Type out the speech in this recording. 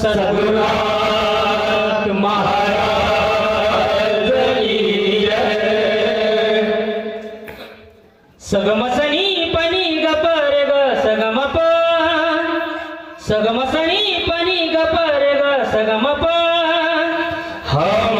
सद्गुरुनाथ महाराज की जय। सगमसनी पनी गपर ग सगमप, सगमसनी पनी गपर ग सगमप, हम